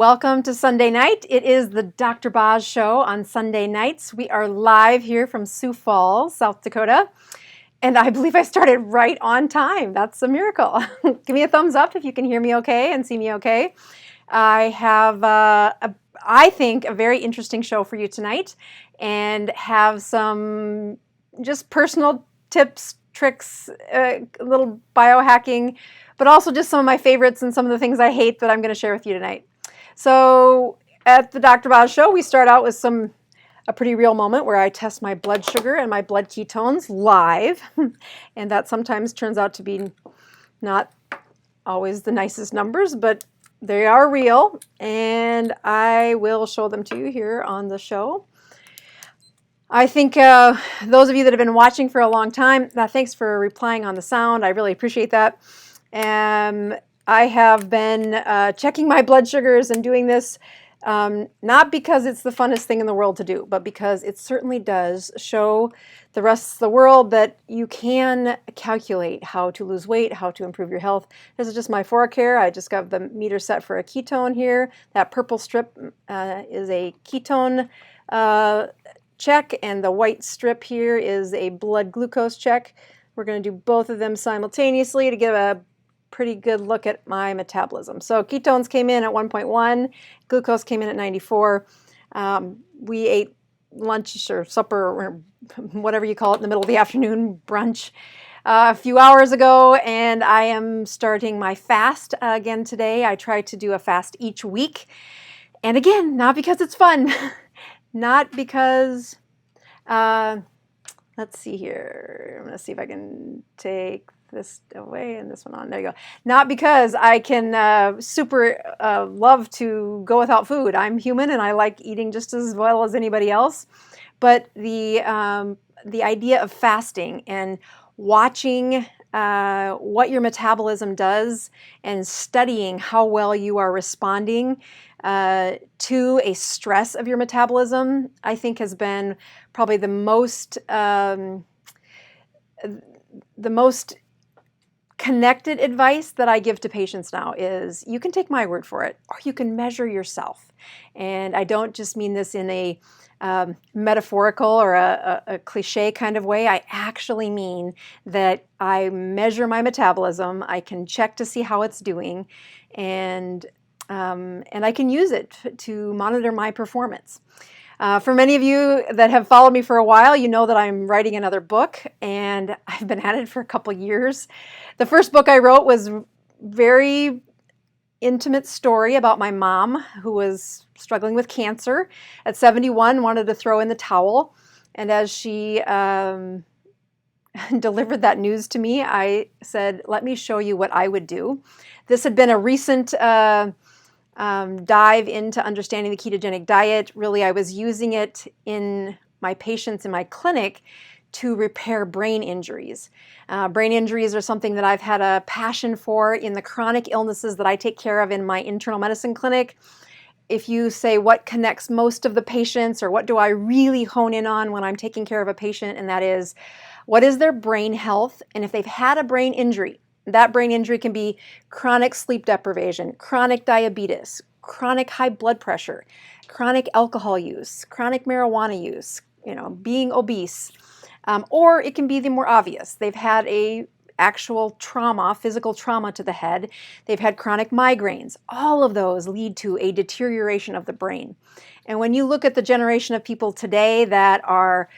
Welcome to Sunday night. It is the Dr. Boz Show on Sunday nights. We are live here from Sioux Falls, South Dakota. And I believe I started right on time. That's a miracle. Give me a thumbs up if you can hear me okay and see me okay. I have, I think, a very interesting show for you tonight and have some just personal tips, tricks, a little biohacking, but also just some of my favorites and some of the things I hate that I'm going to share with you tonight. So at the Dr. Boz Show, we start out with a pretty real moment where I test my blood sugar and my blood ketones live. And that sometimes turns out to be not always the nicest numbers, but they are real. And I will show them to you here on the show. I think those of you that have been watching for a long time, thanks for replying on the sound. I really appreciate that. I have been checking my blood sugars and doing this not because it's the funnest thing in the world to do, but because it certainly does show the rest of the world that you can calculate how to lose weight, how to improve your health. This is just my fork here. I just got the meter set for a ketone here. That purple strip is a ketone check, and the white strip here is a blood glucose check. We're going to do both of them simultaneously to give a pretty good look at my metabolism. So ketones came in at 1.1, glucose came in at 94. We ate lunch or supper or whatever you call it in the middle of the afternoon, brunch, a few hours ago, and I am starting my fast again today. I try to do a fast each week. And again, not because it's fun, not because, let's see here. I'm going to see if I can take this away and this one on. There you go. Not because I can super love to go without food. I'm human and I like eating just as well as anybody else. But the idea of fasting and watching what your metabolism does and studying how well you are responding to a stress of your metabolism, I think has been probably the most connected advice that I give to patients now is you can take my word for it, or you can measure yourself. And I don't just mean this in a metaphorical or a cliche kind of way. I actually mean that I measure my metabolism. I can check to see how it's doing, and I can use it to monitor my performance. For many of you that have followed me for a while, you know that I'm writing another book, and I've been at it for a couple years. The first book I wrote was a very intimate story about my mom who was struggling with cancer. At 71, wanted to throw in the towel, and as she delivered that news to me, I said, let me show you what I would do. This had been a recent dive into understanding the ketogenic diet. Really, I was using it in my patients in my clinic to repair brain injuries. Brain injuries are something that I've had a passion for in the chronic illnesses that I take care of in my internal medicine clinic. If you say what connects most of the patients, or what do I really hone in on when I'm taking care of a patient, and that is, what is their brain health? And if they've had a brain injury, that brain injury can be chronic sleep deprivation, chronic diabetes, chronic high blood pressure, chronic alcohol use, chronic marijuana use, being obese, or it can be the more obvious. They've had a actual trauma, physical trauma to the head. They've had chronic migraines. All of those lead to a deterioration of the brain. And when you look at the generation of people today that are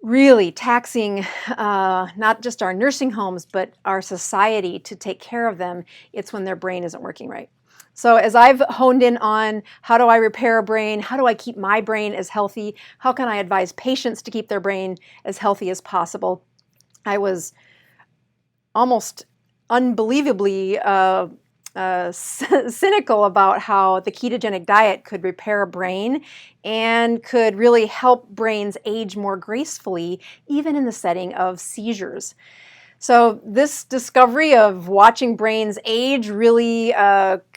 really taxing not just our nursing homes, but our society to take care of them, it's when their brain isn't working right. So as I've honed in on how do I repair a brain, how do I keep my brain as healthy, how can I advise patients to keep their brain as healthy as possible, I was almost unbelievably cynical about how the ketogenic diet could repair a brain and could really help brains age more gracefully, even in the setting of seizures. So this discovery of watching brains age, really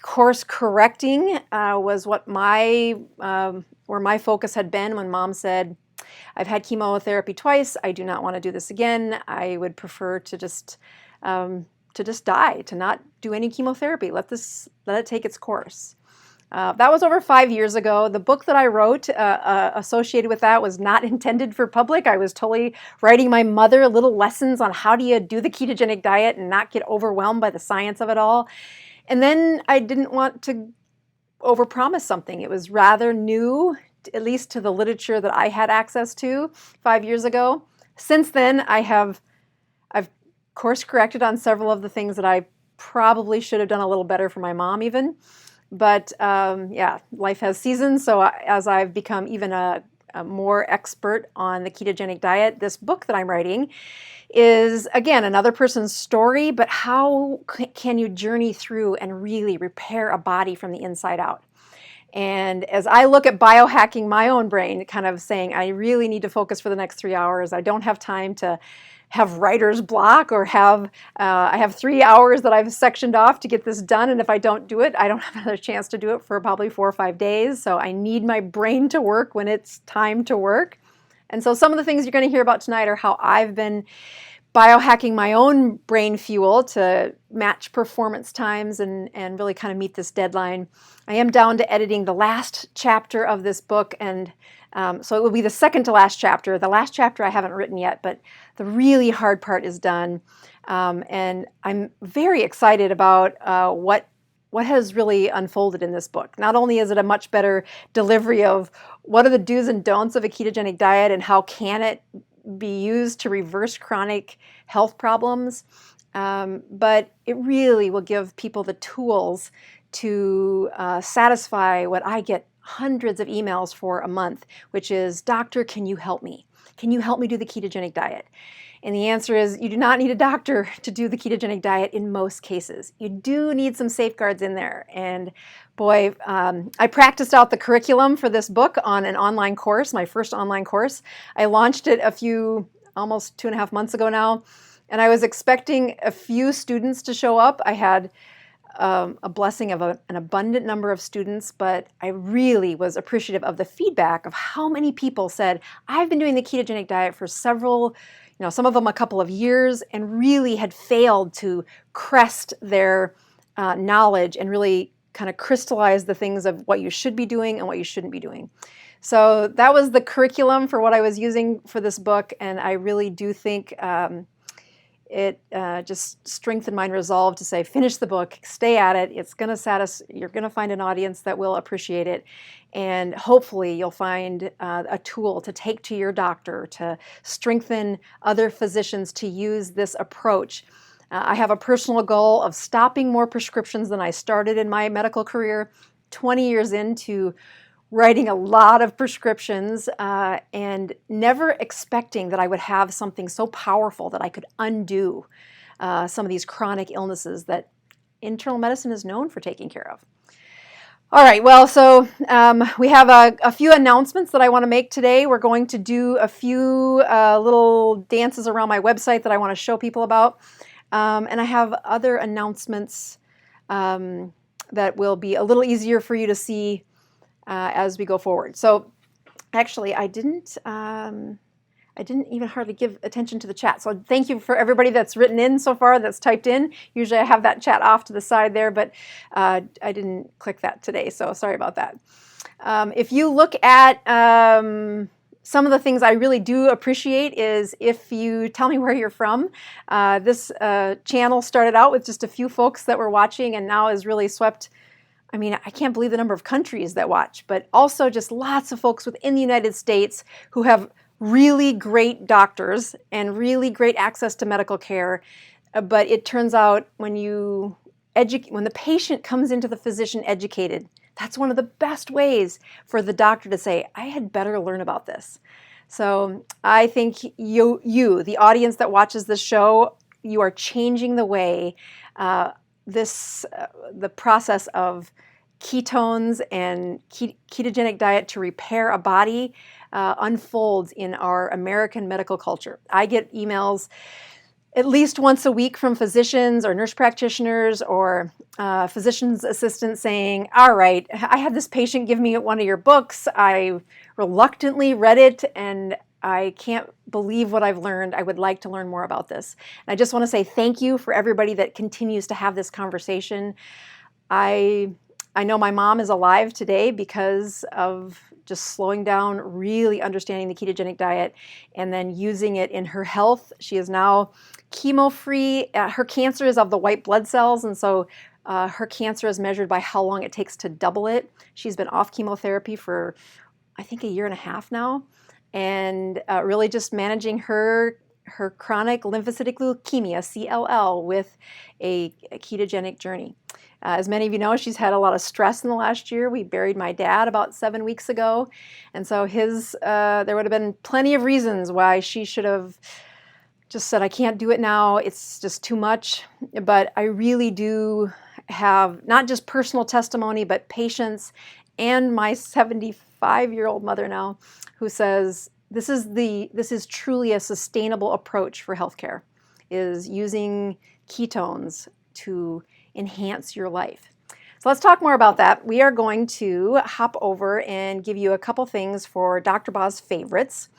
course correcting, was what where my focus had been when Mom said, I've had chemotherapy twice, I do not want to do this again, I would prefer to just die, to not do any chemotherapy. Let it take its course. That was over 5 years ago. The book that I wrote associated with that was not intended for public. I was totally writing my mother little lessons on how do you do the ketogenic diet and not get overwhelmed by the science of it all. And then I didn't want to overpromise something. It was rather new, at least to the literature that I had access to 5 years ago. Since then, I've course corrected on several of the things that I probably should have done a little better for my mom even. But yeah, life has seasons. So as I've become even a more expert on the ketogenic diet, this book that I'm writing is, again, another person's story, but how can you journey through and really repair a body from the inside out? And as I look at biohacking my own brain, kind of saying, I really need to focus for the next 3 hours. I don't have time to have writer's block or I have 3 hours that I've sectioned off to get this done. And if I don't do it, I don't have another chance to do it for probably 4 or 5 days. So I need my brain to work when it's time to work. And so some of the things you're going to hear about tonight are how I've been biohacking my own brain fuel to match performance times and really kind of meet this deadline. I am down to editing the last chapter of this book, and so it will be the second to last chapter. The last chapter I haven't written yet, but the really hard part is done. And I'm very excited about what has really unfolded in this book. Not only is it a much better delivery of what are the do's and don'ts of a ketogenic diet and how can it be used to reverse chronic health problems, but it really will give people the tools to satisfy what I get hundreds of emails for a month, which is, doctor, can you help me? Can you help me do the ketogenic diet? And the answer is you do not need a doctor to do the ketogenic diet in most cases. You do need some safeguards in there. And boy, I practiced out the curriculum for this book on an online course, my first online course. I launched it almost 2.5 months ago now, and I was expecting a few students to show up. I had a blessing of an abundant number of students, but I really was appreciative of the feedback of how many people said, I've been doing the ketogenic diet for several, some of them a couple of years, and really had failed to crest their knowledge and really kind of crystallize the things of what you should be doing and what you shouldn't be doing. So that was the curriculum for what I was using for this book, and I really do think it just strengthened my resolve to say, finish the book, stay at it. It's going to satisfy. You're going to find an audience that will appreciate it, and hopefully you'll find a tool to take to your doctor to strengthen other physicians to use this approach. I have a personal goal of stopping more prescriptions than I started in my medical career, 20 years into writing a lot of prescriptions and never expecting that I would have something so powerful that I could undo some of these chronic illnesses that internal medicine is known for taking care of. All right, well, so we have a few announcements that I want to make today. We're going to do a few little dances around my website that I want to show people about. And I have other announcements that will be a little easier for you to see as we go forward. So actually, I didn't even hardly give attention to the chat. So thank you for everybody that's written in so far, that's typed in. Usually I have that chat off to the side there, but I didn't click that today, so sorry about that. If you look at some of the things I really do appreciate is if you tell me where you're from. This channel started out with just a few folks that were watching and now is really swept. I mean, I can't believe the number of countries that watch, but also just lots of folks within the United States who have really great doctors and really great access to medical care. But it turns out when the patient comes into the physician educated, that's one of the best ways for the doctor to say, I had better learn about this. So I think you, the audience that watches this show, you are changing the way the process of ketones and ketogenic diet to repair a body unfolds in our American medical culture. I get emails at least once a week from physicians or nurse practitioners or physician's assistants saying, all right, I had this patient give me one of your books. I reluctantly read it and I can't believe what I've learned. I would like to learn more about this. And I just want to say thank you for everybody that continues to have this conversation. I I know my mom is alive today because of just slowing down, really understanding the ketogenic diet, and then using it in her health. She is now chemo-free. Her cancer is of the white blood cells, and so her cancer is measured by how long it takes to double it. She's been off chemotherapy for, I think, 1.5 years now, and really just managing her chronic lymphocytic leukemia, CLL, with a ketogenic journey. As many of you know, she's had a lot of stress in the last year. We buried my dad about 7 weeks ago, and so there would have been plenty of reasons why she should have just said, I can't do it now, it's just too much. But I really do have not just personal testimony, but patients and my 75-year-old mother now who says, this is truly a sustainable approach for healthcare, is using ketones to enhance your life. So let's talk more about that. We are going to hop over and give you a couple things for Dr. Boz favorites.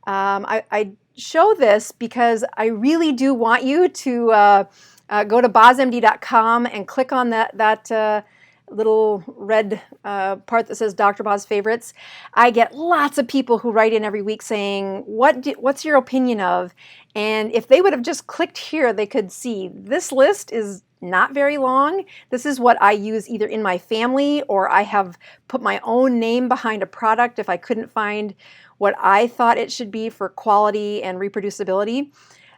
I show this because I really do want you to go to bozmd.com and click on that little red part that says Dr. Boz favorites. I get lots of people who write in every week saying, what's your opinion of? And if they would have just clicked here, they could see this list is not very long. This is what I use either in my family, or I have put my own name behind a product if I couldn't find what I thought it should be for quality and reproducibility.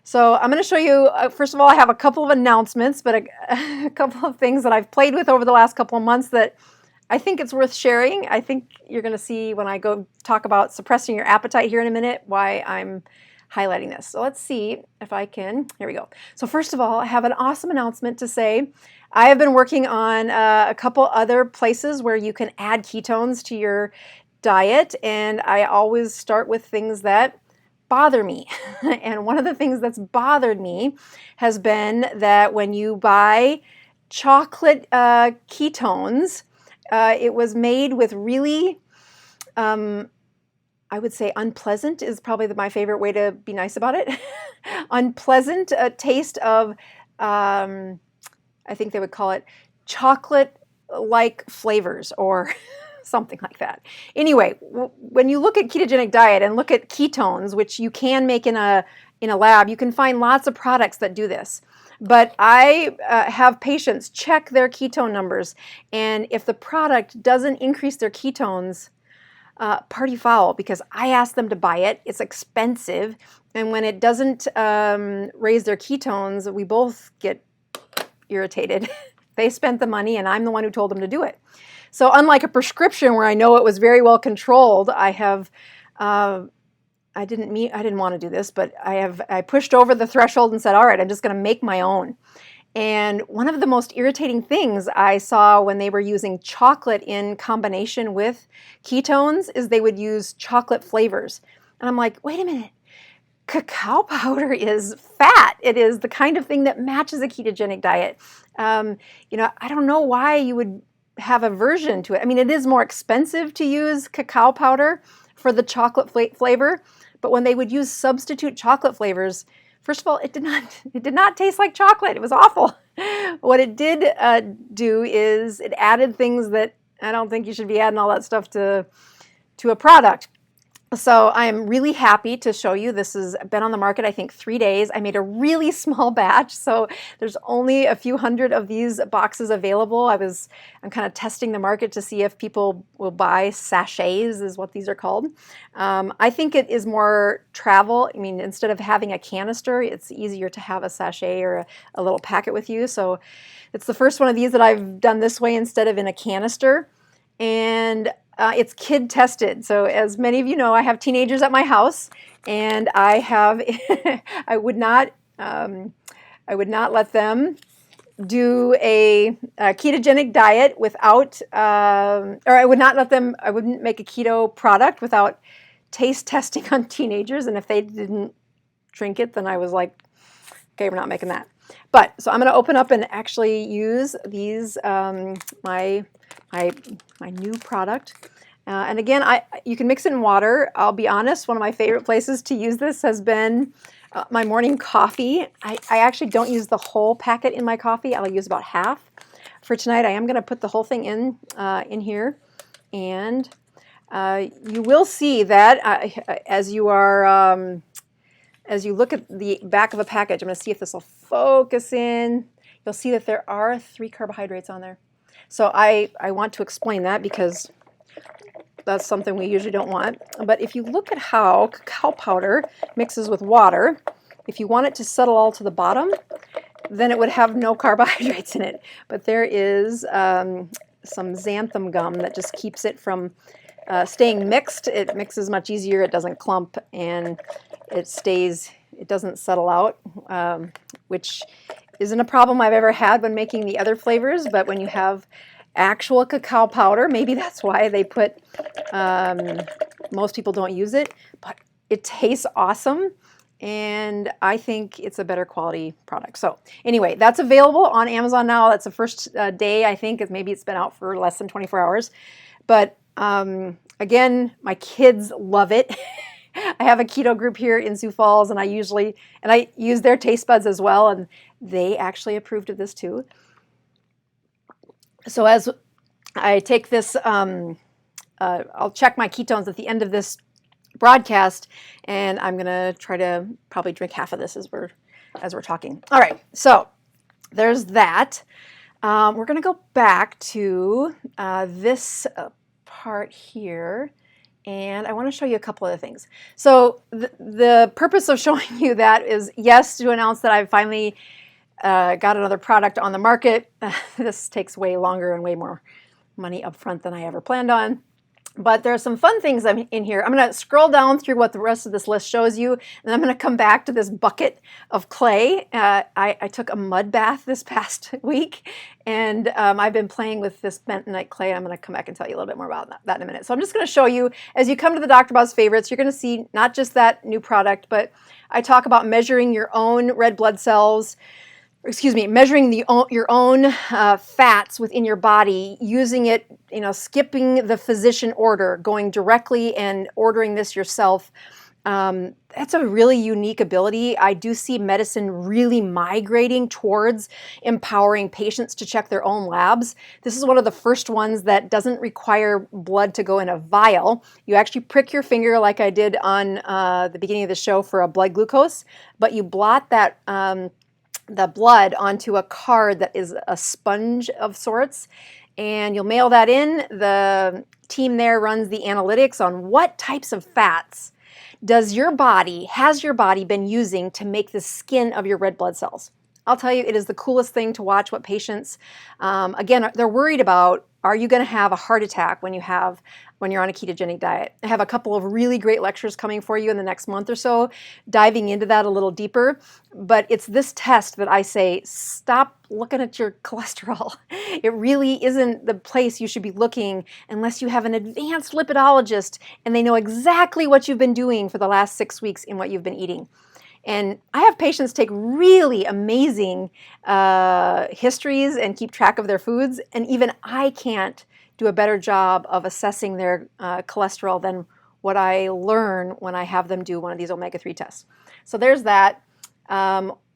So I'm going to show you, first of all, I have a couple of announcements, but a couple of things that I've played with over the last couple of months that I think it's worth sharing. I think you're going to see when I go talk about suppressing your appetite here in a minute why I'm highlighting this. So let's see if I can, here we go. So first of all, I have an awesome announcement to say. I have been working on a couple other places where you can add ketones to your diet, and I always start with things that bother me. And one of the things that's bothered me has been that when you buy chocolate ketones, it was made with really, I would say unpleasant is probably my favorite way to be nice about it. Unpleasant taste of, I think they would call it chocolate-like flavors or something like that. Anyway, when you look at ketogenic diet and look at ketones, which you can make in a lab, you can find lots of products that do this. But I have patients check their ketone numbers, and if the product doesn't increase their ketones, party foul, because I asked them to buy it. It's expensive, and when it doesn't raise their ketones, we both get irritated. They spent the money, and I'm the one who told them to do it. So unlike a prescription where I know it was very well controlled, I have, I didn't want to do this, but I pushed over the threshold and said, all right, I'm just going to make my own. And one of the most irritating things I saw when they were using chocolate in combination with ketones is they would use chocolate flavors. And I'm like, wait a minute, cacao powder is fat. It is the kind of thing that matches a ketogenic diet. I don't know why you would have aversion to it. I mean, it is more expensive to use cacao powder for the chocolate flavor, but when they would use substitute chocolate flavors, first of all, it did not taste like chocolate. It was awful. What it did do is it added things that I don't think you should be adding all that stuff to a product. So I am really happy to show you. This has been on the market, I think, 3 days. I made a really small batch, so there's only a few hundred of these boxes available. I'm kind of testing the market to see if people will buy sachets, is what these are called. I think it is more travel. I mean, instead of having a canister, it's easier to have a sachet or a little packet with you. So it's the first one of these that I've done this way instead of in a canister. And it's kid tested. So as many of you know, I have teenagers at my house, and I would not let them do a ketogenic diet without, or I wouldn't make a keto product without taste testing on teenagers. And if they didn't drink it, then I was like, okay, we're not making that. But so I'm going to open up and actually use these, my new product. And again, you can mix it in water. I'll be honest, one of my favorite places to use this has been my morning coffee. I actually don't use the whole packet in my coffee. I'll use about half for tonight, I am going to put the whole thing in here, and you will see that as you are as you look at the back of a package. I'm going to see if this will focus in. You'll see that there are 3 carbohydrates on there. So I want to explain that because that's something we usually don't want. But if you look at how cacao powder mixes with water, if you want it to settle all to the bottom, then it would have no carbohydrates in it. But there is some xanthan gum that just keeps it from staying mixed. It mixes much easier, it doesn't clump, and it doesn't settle out, which isn't a problem I've ever had when making the other flavors. But when you have actual cacao powder, maybe that's why they put, most people don't use it, but it tastes awesome, and I think it's a better quality product. So anyway, that's available on Amazon now. That's the first day, I think. Maybe it's been out for less than 24 hours. But again, my kids love it. I have a keto group here in Sioux Falls, and I use their taste buds as well, and they actually approved of this too. So as I take this, I'll check my ketones at the end of this broadcast, and I'm gonna try to probably drink half of this as we're talking. All right, so there's that. We're gonna go back to this part here, and I want to show you a couple other things. So the purpose of showing you that is, yes, to announce that I've finally got another product on the market. This takes way longer and way more money up front than I ever planned on. But there are some fun things in here. I'm going to scroll down through what the rest of this list shows you, and I'm going to come back to this bucket of clay. I took a mud bath this past week, and I've been playing with this bentonite clay. I'm going to come back and tell you a little bit more about that in a minute. So I'm just going to show you, as you come to the Dr. Boz favorites, you're going to see not just that new product, but I talk about measuring your own red blood cells, measuring your own fats within your body, using it, skipping the physician order, going directly and ordering this yourself. That's a really unique ability. I do see medicine really migrating towards empowering patients to check their own labs. This is one of the first ones that doesn't require blood to go in a vial. You actually prick your finger like I did on the beginning of the show for a blood glucose, but you blot that the blood onto a card that is a sponge of sorts, and you'll mail that in. The team there runs the analytics on what types of fats has your body been using to make the skin of your red blood cells. I'll tell you, it is the coolest thing to watch what patients, again, they're worried about, are you going to have a heart attack when you're on a ketogenic diet? I have a couple of really great lectures coming for you in the next month or so, diving into that a little deeper. But it's this test that I say, stop looking at your cholesterol. It really isn't the place you should be looking unless you have an advanced lipidologist and they know exactly what you've been doing for the last 6 weeks in what you've been eating. And I have patients take really amazing histories and keep track of their foods, and even I can't do a better job of assessing their cholesterol than what I learn when I have them do one of these omega-3 tests. So there's that.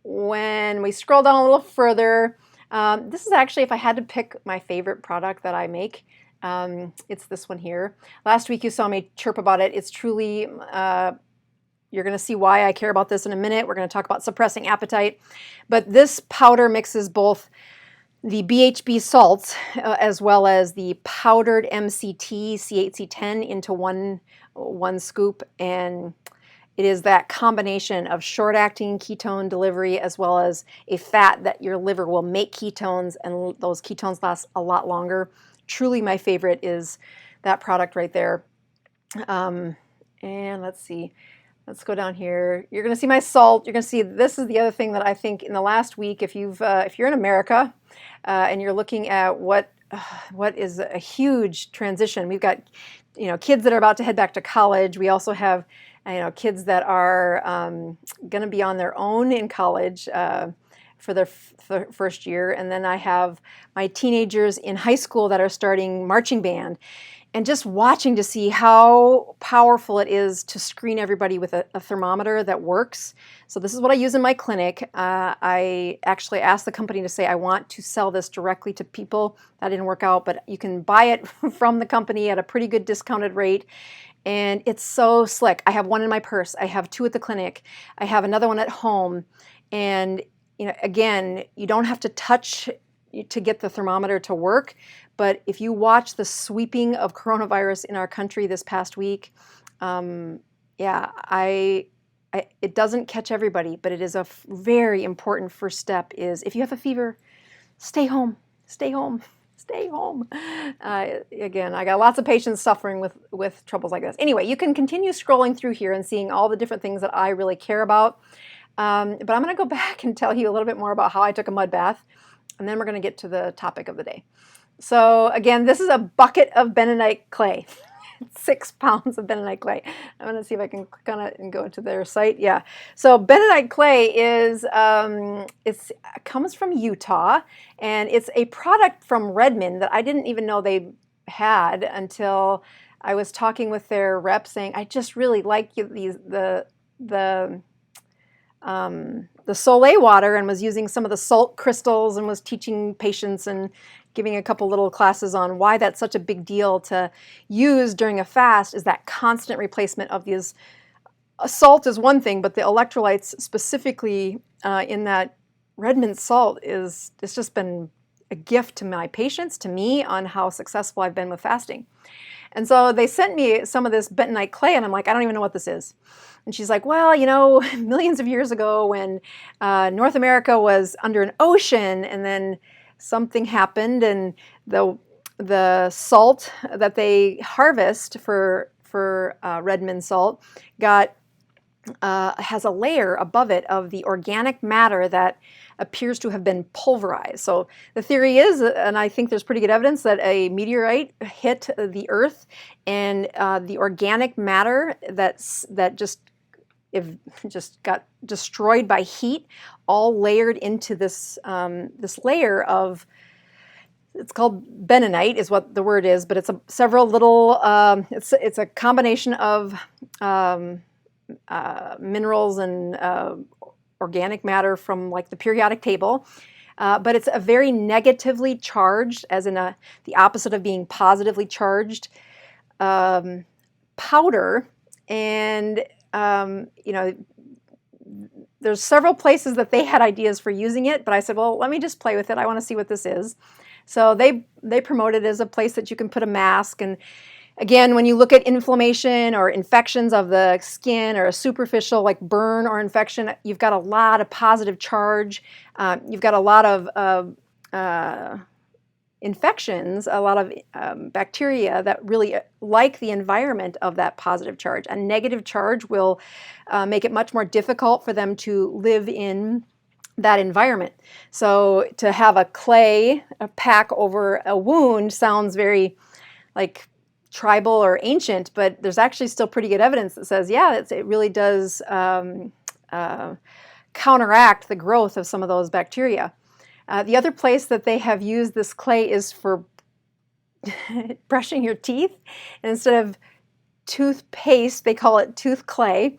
When we scroll down a little further, this is actually, if I had to pick my favorite product that I make, it's this one here. Last week you saw me chirp about it. It's truly... You're going to see why I care about this in a minute. We're going to talk about suppressing appetite. But this powder mixes both the BHB salts as well as the powdered MCT C8C10 into one scoop. And it is that combination of short-acting ketone delivery as well as a fat that your liver will make ketones, and those ketones last a lot longer. Truly my favorite is that product right there. And let's see. Let's go down here. You're going to see my salt. You're going to see this is the other thing that I think in the last week, if you're in America and you're looking at what is a huge transition. We've got kids that are about to head back to college. We also have kids that are going to be on their own in college for their first year, and then I have my teenagers in high school that are starting marching band. and just watching to see how powerful it is to screen everybody with a thermometer that works. So this is what I use in my clinic. I actually asked the company to say I want to sell this directly to people. That didn't work out, but you can buy it from the company at a pretty good discounted rate. And it's so slick. I have one in my purse. I have two at the clinic. I have another one at home. And again, you don't have to touch to get the thermometer to work. But if you watch the sweeping of coronavirus in our country this past week, it doesn't catch everybody, but it is a very important first step is if you have a fever, stay home, stay home, stay home. Again, I got lots of patients suffering with troubles like this. Anyway, you can continue scrolling through here and seeing all the different things that I really care about. But I'm going to go back and tell you a little bit more about how I took a mud bath, and then we're going to get to the topic of the day. So again, this is a bucket of bentonite clay. 6 pounds of bentonite clay. I'm going to see if I can click on it and go to their site. Yeah. So bentonite clay is, it comes from Utah, and it's a product from Redmond that I didn't even know they had until I was talking with their rep saying, I just really like the Soleil water, and was using some of the salt crystals and was teaching patients and giving a couple little classes on why that's such a big deal to use during a fast, is that constant replacement of these. Salt is one thing, but the electrolytes specifically in that Redmond salt it's just been a gift to my patients, to me, on how successful I've been with fasting. And so they sent me some of this bentonite clay, and I'm like, I don't even know what this is. And she's like, well, millions of years ago when North America was under an ocean, and then something happened, and the salt that they harvest for Redmond salt has a layer above it of the organic matter that appears to have been pulverized. So the theory is, and I think there's pretty good evidence, that a meteorite hit the Earth, and the organic matter that just got destroyed by heat, all layered into this layer of, it's called bentonite is what the word is, but it's several little, it's a combination of minerals and organic matter from like the periodic table, but it's a very negatively charged, as in the opposite of being positively charged, powder. And there's several places that they had ideas for using it, but I said, well, let me just play with it. I want to see what this is. So they promote it as a place that you can put a mask. And again, when you look at inflammation or infections of the skin, or a superficial like burn or infection, you've got a lot of positive charge. You've got a lot of infections, a lot of bacteria that really like the environment of that positive charge. A negative charge will make it much more difficult for them to live in that environment. So to have a clay pack over a wound sounds very like tribal or ancient, but there's actually still pretty good evidence that says, yeah, it really does counteract the growth of some of those bacteria. The other place that they have used this clay is for brushing your teeth. And instead of toothpaste, they call it tooth clay.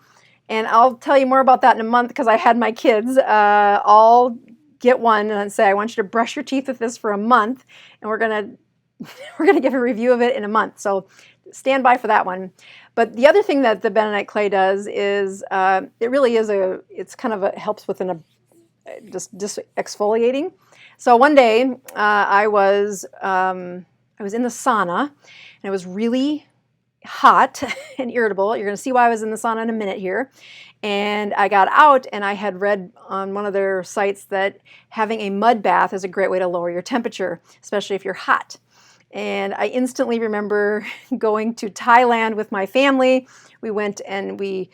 And I'll tell you more about that in a month, because I had my kids all get one and say, I want you to brush your teeth with this for a month, and we're gonna give a review of it in a month. So stand by for that one. But the other thing that the bentonite clay does is it really is it's kind of helps with just exfoliating. So one day I was in the sauna, and it was really hot and irritable. You're going to see why I was in the sauna in a minute here. And I got out, and I had read on one of their sites that having a mud bath is a great way to lower your temperature, especially if you're hot. And I instantly remember going to Thailand with my family. We went and we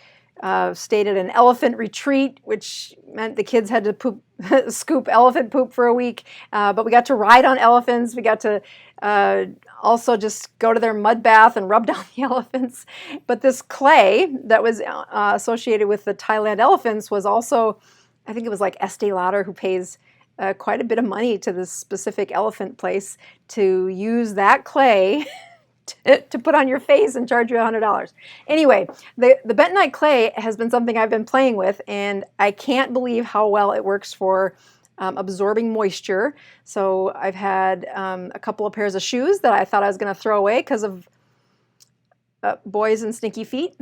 stayed at an elephant retreat, which meant the kids had to scoop elephant poop for a week. But we got to ride on elephants. We got to also just go to their mud bath and rub down the elephants. But this clay that was associated with the Thailand elephants was also, I think it was like Estee Lauder, who pays quite a bit of money to this specific elephant place to use that clay to put on your face and charge you $100. Anyway, the bentonite clay has been something I've been playing with, and I can't believe how well it works for absorbing moisture. So I've had a couple of pairs of shoes that I thought I was going to throw away because of boys and stinky feet.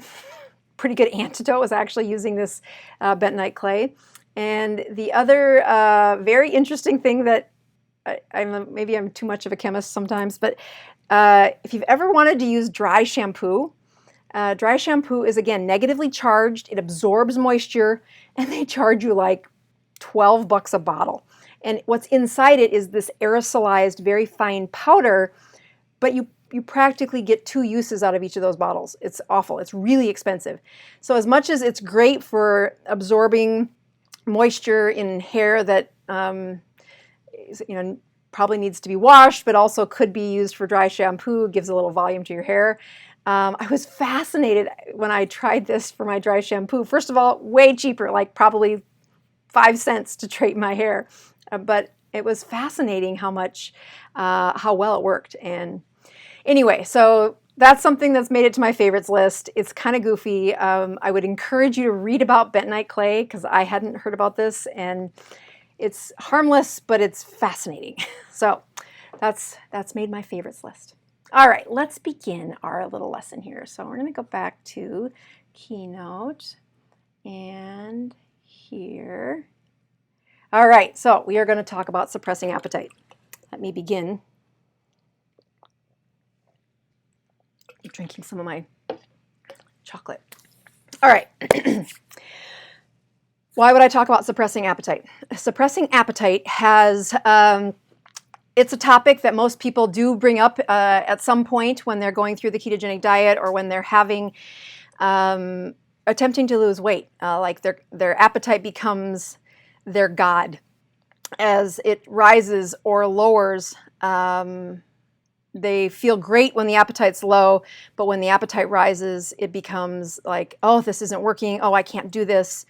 Pretty good antidote was actually using this bentonite clay. And the other very interesting thing that maybe I'm too much of a chemist sometimes, but if you've ever wanted to use dry shampoo is, again, negatively charged. It absorbs moisture, and they charge you like $12 a bottle. And what's inside it is this aerosolized, very fine powder, but you practically get 2 uses out of each of those bottles. It's awful. It's really expensive. So as much as it's great for absorbing moisture in hair that probably needs to be washed, but also could be used for dry shampoo, gives a little volume to your hair. I was fascinated when I tried this for my dry shampoo. First of all, way cheaper, like probably 5 cents to straighten my hair. But it was fascinating how well it worked. And anyway, so that's something that's made it to my favorites list. It's kind of goofy. I would encourage you to read about bentonite clay because I hadn't heard about this, and it's harmless, but it's fascinating. So that's made my favorites list. All right, let's begin our little lesson here. So we're going to go back to Keynote and here. All right, so we are going to talk about suppressing appetite. Let me begin drinking some of my chocolate. All right. Why would I talk about suppressing appetite? Suppressing appetite has, it's a topic that most people do bring up at some point when they're going through the ketogenic diet or when they're having, attempting to lose weight. Like their appetite becomes their god. As it rises or lowers, they feel great when the appetite's low, but when the appetite rises, it becomes like, oh, this isn't working. Oh, I can't do this.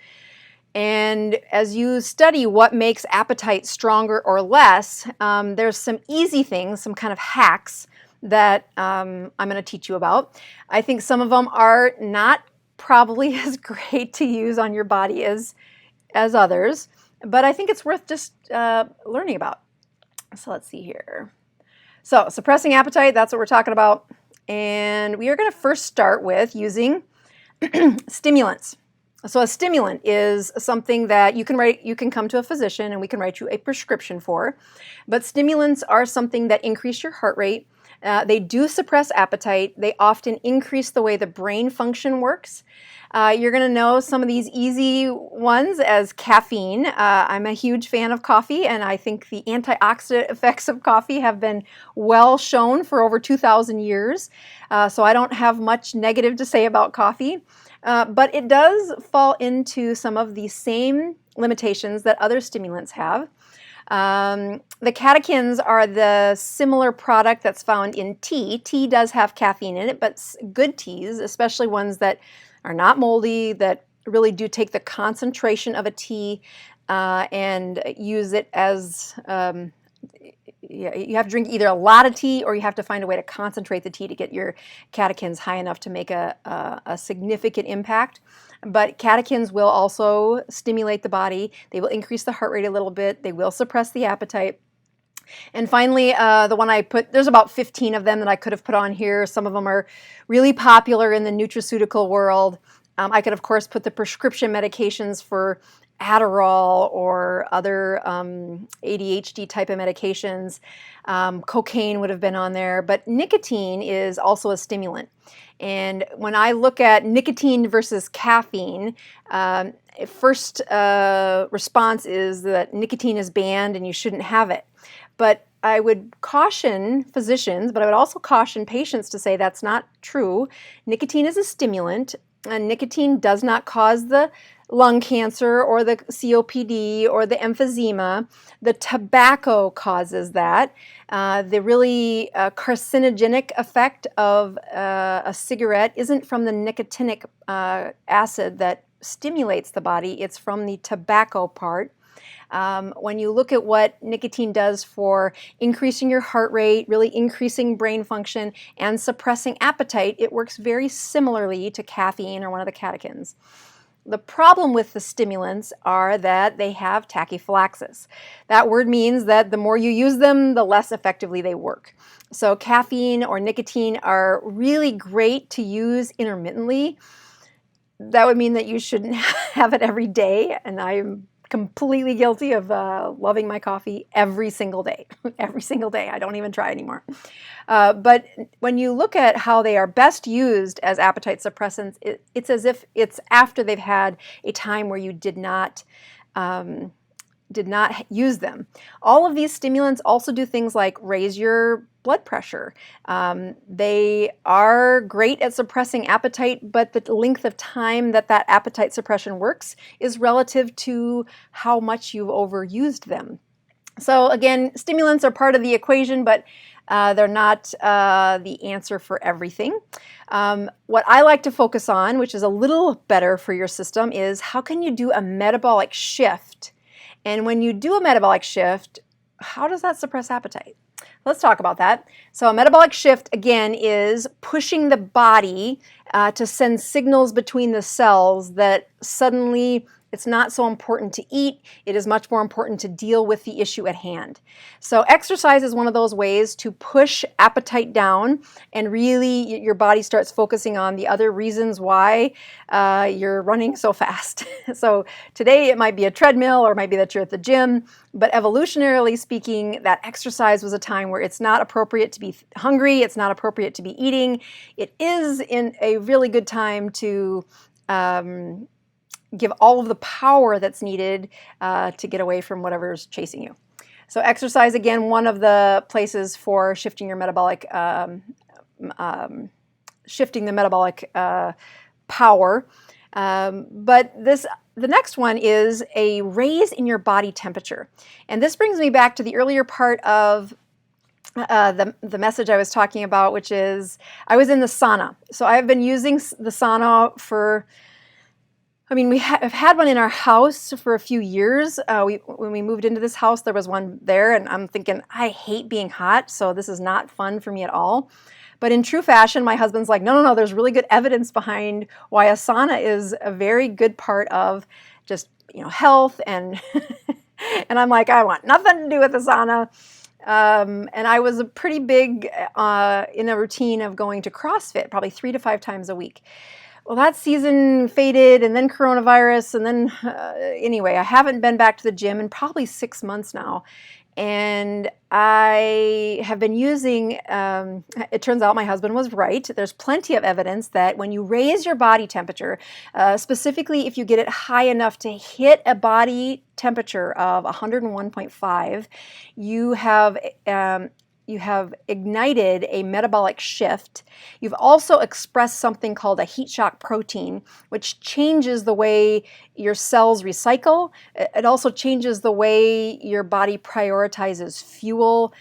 And as you study what makes appetite stronger or less, there's some easy things, some kind of hacks that I'm going to teach you about. I think some of them are not probably as great to use on your body as others, but I think it's worth just learning about. So let's see here. So suppressing appetite, that's what we're talking about. And we are going to first start with using stimulants. So a stimulant is something that you can come to a physician and we can write you a prescription for. But stimulants are something that increase your heart rate. They do suppress appetite. They often increase the way the brain function works. You're going to know some of these easy ones as caffeine. I'm a huge fan of coffee, and I think the antioxidant effects of coffee have been well shown for over 2,000 years. So I don't have much negative to say about coffee. But it does fall into some of the same limitations that other stimulants have. The catechins are the similar product that's found in tea. Tea does have caffeine in it, but good teas, especially ones that are not moldy, that really do take the concentration of a tea and use it as, you have to drink either a lot of tea or you have to find a way to concentrate the tea to get your catechins high enough to make a significant impact. But catechins will also stimulate the body. They will increase the heart rate a little bit. They will suppress the appetite. And finally, the one I put, there's about 15 of them that I could have put on here. Some of them are really popular in the nutraceutical world. I could, of course, put the prescription medications for Adderall or other ADHD type of medications. Cocaine would have been on there, but nicotine is also a stimulant. And when I look at nicotine versus caffeine, first response is that nicotine is banned and you shouldn't have it. But I would caution physicians, but I would also caution patients to say that's not true. Nicotine is a stimulant, and nicotine does not cause the lung cancer or the COPD or the emphysema. The tobacco causes that. The really carcinogenic effect of a cigarette isn't from the nicotinic acid that stimulates the body. It's from the tobacco part. When you look at what nicotine does for increasing your heart rate, really increasing brain function, and suppressing appetite, it works very similarly to caffeine or one of the catechins. The problem with the stimulants are that they have tachyphylaxis. That word means that the more you use them, the less effectively they work. So caffeine or nicotine are really great to use intermittently. That would mean that you shouldn't have it every day, and I'm completely guilty of loving my coffee every single day. Every single day. I don't even try anymore. But when you look at how they are best used as appetite suppressants, it's as if it's after they've had a time where you did not use them. All of these stimulants also do things like raise your blood pressure. They are great at suppressing appetite, but the length of time that appetite suppression works is relative to how much you've overused them. So again, stimulants are part of the equation, but they're not the answer for everything. What I like to focus on, which is a little better for your system, is how can you do a metabolic shift? And when you do a metabolic shift, how does that suppress appetite? Let's talk about that. So a metabolic shift, again, is pushing the body to send signals between the cells that suddenly it's not so important to eat. It is much more important to deal with the issue at hand. So exercise is one of those ways to push appetite down, and really your body starts focusing on the other reasons why you're running so fast. So today it might be a treadmill, or it might be that you're at the gym, but evolutionarily speaking, that exercise was a time where it's not appropriate to be hungry, it's not appropriate to be eating. It is in a really good time to give all of the power that's needed to get away from whatever's chasing you. So exercise, again, one of the places for shifting your metabolic, shifting the metabolic power. But the next one is a raise in your body temperature. And this brings me back to the earlier part of the message I was talking about, which is I was in the sauna. So I have been using the sauna for, we have had one in our house for a few years. When we moved into this house, there was one there, and I'm thinking, I hate being hot, so this is not fun for me at all. But in true fashion, my husband's like, no, there's really good evidence behind why a sauna is a very good part of just, health, and and I'm like, I want nothing to do with the sauna. And I was pretty big in a routine of going to CrossFit, probably 3 to 5 times a week. Well, that season faded, and then coronavirus, and then anyway, I haven't been back to the gym in probably 6 months now. And I have been using, it turns out my husband was right. There's plenty of evidence that when you raise your body temperature, specifically if you get it high enough to hit a body temperature of 101.5, you have ignited a metabolic shift. You've also expressed something called a heat shock protein, which changes the way your cells recycle. It also changes the way your body prioritizes fuel,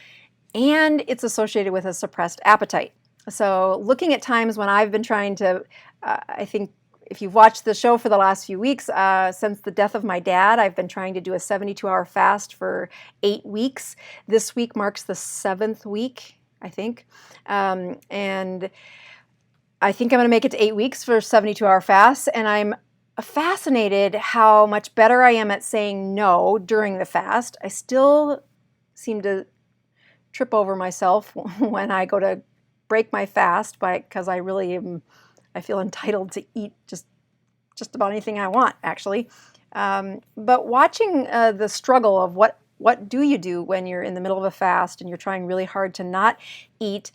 and it's associated with a suppressed appetite. So looking at times when I've been trying to, I think if you've watched the show for the last few weeks, since the death of my dad, I've been trying to do a 72-hour fast for 8 weeks. This week marks the 7th week, I think. And I think I'm going to make it to 8 weeks for 72-hour fasts. And I'm fascinated how much better I am at saying no during the fast. I still seem to trip over myself when I go to break my fast because I really am. I feel entitled to eat just about anything I want, actually. But watching the struggle of what do you do when you're in the middle of a fast and you're trying really hard to not eat,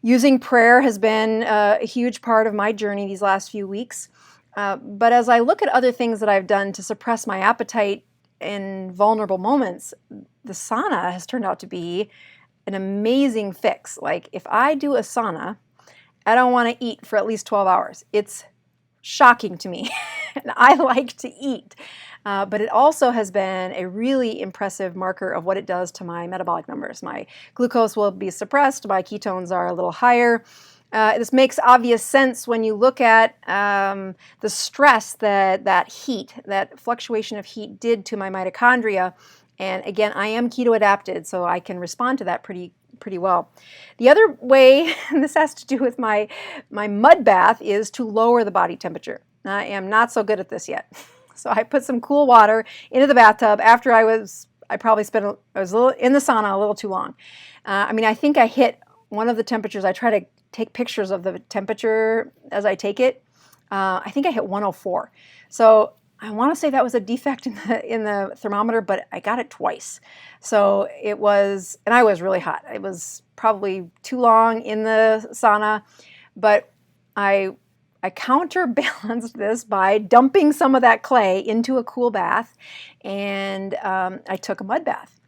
using prayer has been a huge part of my journey these last few weeks. But as I look at other things that I've done to suppress my appetite in vulnerable moments, the sauna has turned out to be an amazing fix. Like if I do a sauna, I don't want to eat for at least 12 hours. It's shocking to me. And I like to eat. But it also has been a really impressive marker of what it does to my metabolic numbers. My glucose will be suppressed. My ketones are a little higher. This makes obvious sense when you look at the stress that heat, that fluctuation of heat did to my mitochondria. And again, I am keto adapted, so I can respond to that pretty well. The other way, and this has to do with my mud bath, is to lower the body temperature. I am not so good at this yet. So I put some cool water into the bathtub after I was a little in the sauna a little too long. I mean, I think I hit one of the temperatures. I try to take pictures of the temperature as I take it. I think I hit 104. So I want to say that was a defect in the thermometer, but I got it twice. So it was, and I was really hot. It was probably too long in the sauna, but I counterbalanced this by dumping some of that clay into a cool bath, and I took a mud bath.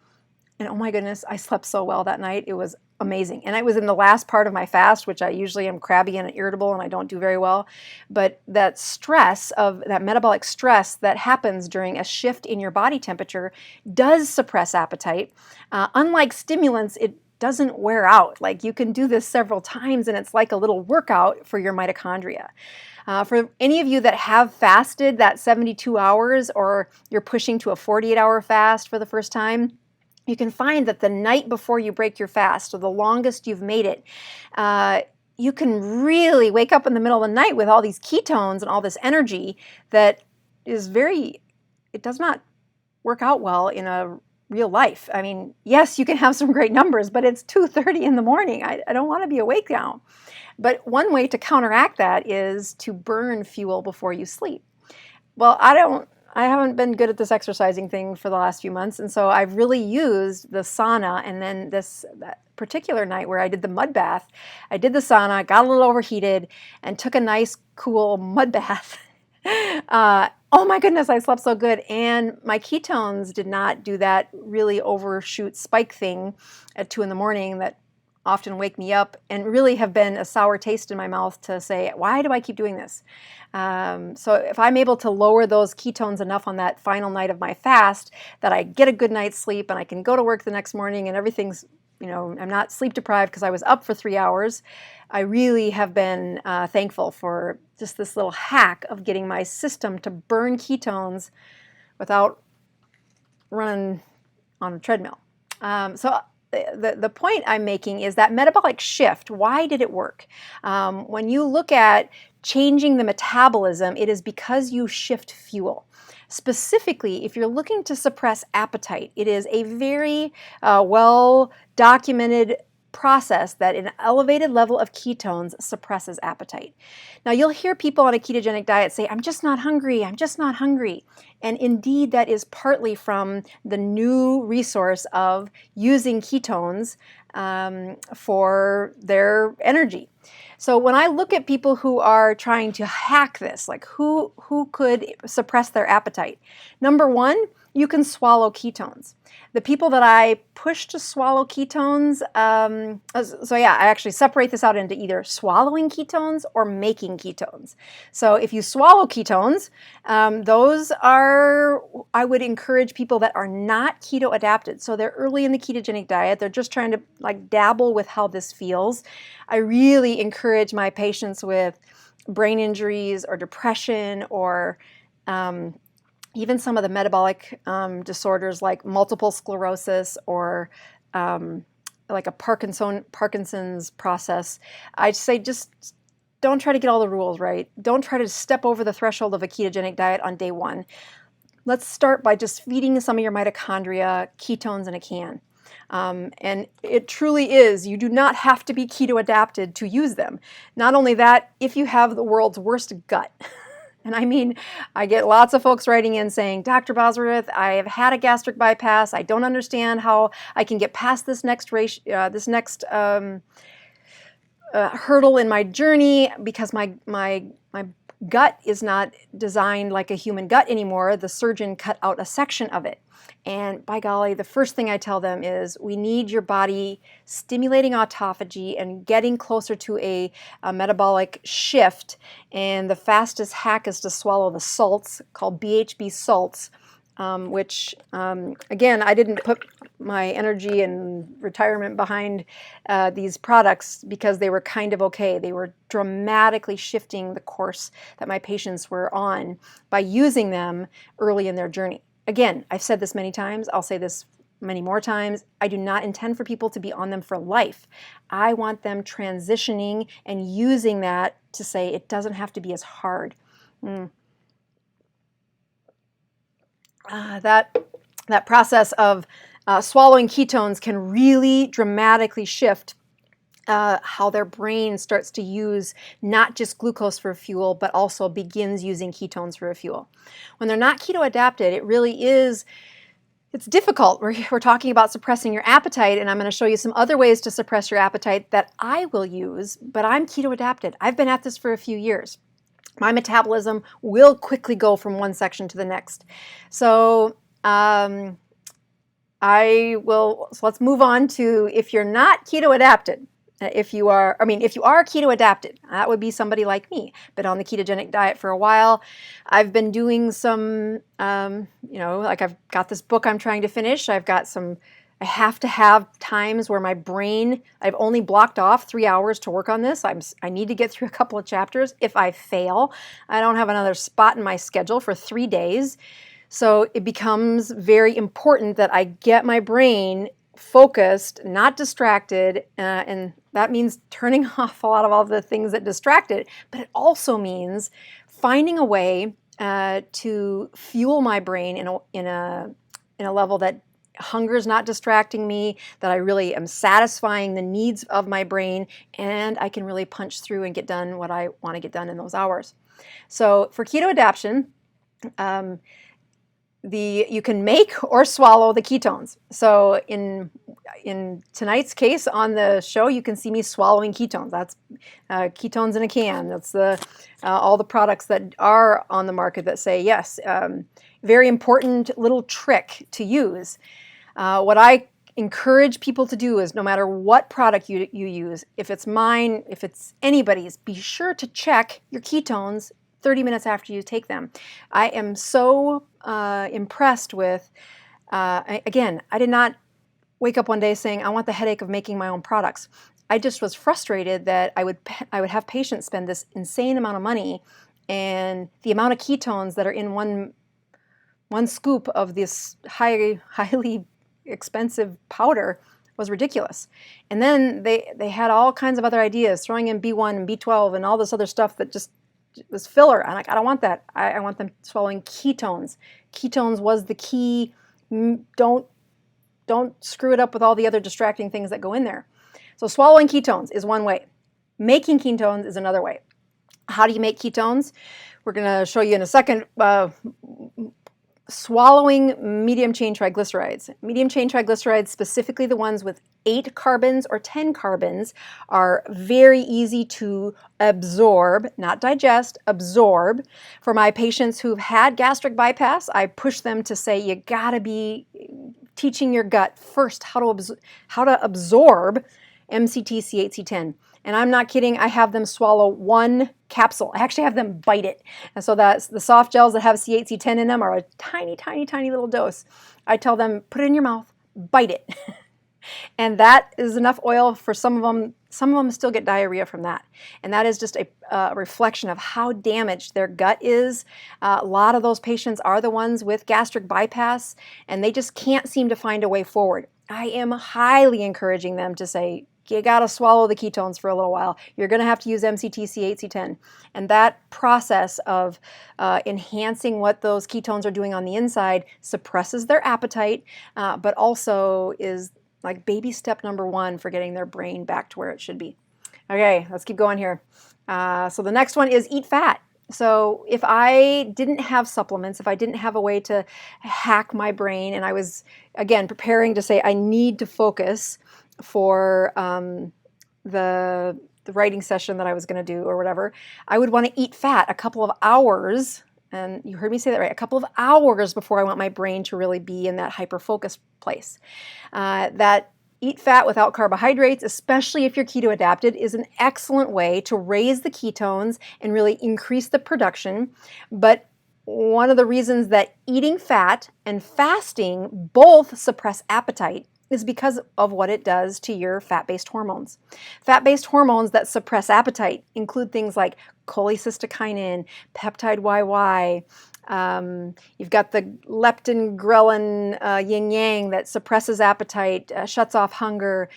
And oh my goodness, I slept so well that night. It was amazing. And it was in the last part of my fast, which I usually am crabby and irritable and I don't do very well. But that stress, of that metabolic stress that happens during a shift in your body temperature, does suppress appetite. Unlike stimulants, it doesn't wear out. Like, you can do this several times and it's like a little workout for your mitochondria. For any of you that have fasted that 72 hours, or you're pushing to a 48-hour fast for the first time, you can find that the night before you break your fast, or the longest you've made it, you can really wake up in the middle of the night with all these ketones and all this energy that is it does not work out well in a real life. I mean, yes, you can have some great numbers, but it's 2:30 in the morning. I don't want to be awake now. But one way to counteract that is to burn fuel before you sleep. Well, I haven't been good at this exercising thing for the last few months, and so I've really used the sauna, and then that particular night where I did the mud bath, I did the sauna, got a little overheated, and took a nice cool mud bath. Oh my goodness, I slept so good, and my ketones did not do that really overshoot spike thing at 2 in the morning that often wake me up and really have been a sour taste in my mouth to say, why do I keep doing this? So if I'm able to lower those ketones enough on that final night of my fast that I get a good night's sleep and I can go to work the next morning and everything's, I'm not sleep deprived because I was up for 3 hours, I really have been thankful for just this little hack of getting my system to burn ketones without running on a treadmill. So the point I'm making is that metabolic shift, why did it work? When you look at changing the metabolism, it is because you shift fuel. Specifically, if you're looking to suppress appetite, it is a very well-documented process that an elevated level of ketones suppresses appetite. Now, you'll hear people on a ketogenic diet say, I'm just not hungry, I'm just not hungry. And indeed, that is partly from the new resource of using ketones for their energy. So when I look at people who are trying to hack this, like who could suppress their appetite? Number one, you can swallow ketones. The people that I push to swallow ketones, I actually separate this out into either swallowing ketones or making ketones. So if you swallow ketones, those are, I would encourage people that are not keto adapted. So they're early in the ketogenic diet. They're just trying to dabble with how this feels. I really encourage my patients with brain injuries or depression or even some of the metabolic disorders like multiple sclerosis or like a Parkinson's process. I'd say just don't try to get all the rules right. Don't try to step over the threshold of a ketogenic diet on day one. Let's start by just feeding some of your mitochondria ketones in a can. And it truly is, you do not have to be keto adapted to use them. Not only that, if you have the world's worst gut, and I mean, I get lots of folks writing in saying, Dr. Bosworth, I have had a gastric bypass. I don't understand how I can get past this next hurdle in my journey because my gut is not designed like a human gut anymore. The surgeon cut out a section of it. And by golly, the first thing I tell them is we need your body stimulating autophagy and getting closer to a metabolic shift. And the fastest hack is to swallow the salts called BHB salts which, again, I didn't put my energy and retirement behind these products because they were kind of okay. They were dramatically shifting the course that my patients were on by using them early in their journey. Again, I've said this many times. I'll say this many more times. I do not intend for people to be on them for life. I want them transitioning and using that to say it doesn't have to be as hard. That process of swallowing ketones can really dramatically shift how their brain starts to use not just glucose for fuel, but also begins using ketones for a fuel. When they're not keto adapted, it really is, it's difficult. We're talking about suppressing your appetite, and I'm going to show you some other ways to suppress your appetite that I will use, but I'm keto adapted. I've been at this for a few years. My metabolism will quickly go from one section to the next. So so let's move on to if you're not keto adapted. If you are keto adapted, that would be somebody like me. Been on the ketogenic diet for a while. I've been doing some, like I've got this book I'm trying to finish. I have to have times where my brain, I've only blocked off 3 hours to work on this. I need to get through a couple of chapters. If I fail, I don't have another spot in my schedule for 3 days. So it becomes very important that I get my brain focused, not distracted, and that means turning off a lot of all the things that distract it, but it also means finding a way to fuel my brain in a level that hunger is not distracting me, that I really am satisfying the needs of my brain, and I can really punch through and get done what I want to get done in those hours. So for keto adaptation, you can make or swallow the ketones. So in tonight's case on the show, you can see me swallowing ketones. That's Ketones-In-A-Can. That's all the products that are on the market that say yes. Very important little trick to use. What I encourage people to do is no matter what product you use, if it's mine, if it's anybody's, be sure to check your ketones 30 minutes after you take them. I am so impressed with, again, I did not wake up one day saying, I want the headache of making my own products. I just was frustrated that I would have patients spend this insane amount of money, and the amount of ketones that are in one scoop of this highly expensive powder was ridiculous. And then they had all kinds of other ideas, throwing in B1 and B12 and all this other stuff that just was filler. I'm like, I don't want that. I want them swallowing ketones. Ketones was the key. Don't screw it up with all the other distracting things that go in there. So swallowing ketones is one way. Making ketones is another way. How do you make ketones? We're going to show you in a second. Swallowing medium chain triglycerides. Medium chain triglycerides, specifically the ones with 8 carbons or 10 carbons, are very easy to absorb, not digest, absorb. For my patients who've had gastric bypass, I push them to say you gotta be teaching your gut first how to absorb MCT C8C10. And I'm not kidding, I have them swallow 1 capsule. I actually have them bite it. And so that's the soft gels that have C8C10 in them are a tiny, tiny, tiny little dose. I tell them, put it in your mouth, bite it. And that is enough oil for some of them. Some of them still get diarrhea from that. And that is just a reflection of how damaged their gut is. A lot of those patients are the ones with gastric bypass, and they just can't seem to find a way forward. I am highly encouraging them to say, you got to swallow the ketones for a little while. You're going to have to use MCT C8C10. And that process of enhancing what those ketones are doing on the inside suppresses their appetite, but also is like baby step number 1 for getting their brain back to where it should be. Okay, let's keep going here. So the next one is eat fat. So if I didn't have supplements, if I didn't have a way to hack my brain, and I was, again, preparing to say I need to focus for the writing session that I was going to do or whatever, I would want to eat fat a couple of hours, and you heard me say that right, a couple of hours before I want my brain to really be in that hyper-focused place. That eat fat without carbohydrates, especially if you're keto adapted, is an excellent way to raise the ketones and really increase the production. But one of the reasons that eating fat and fasting both suppress appetite is because of what it does to your fat-based hormones. Fat-based hormones that suppress appetite include things like cholecystokinin, peptide YY. You've got the leptin, ghrelin, yin-yang that suppresses appetite, shuts off hunger.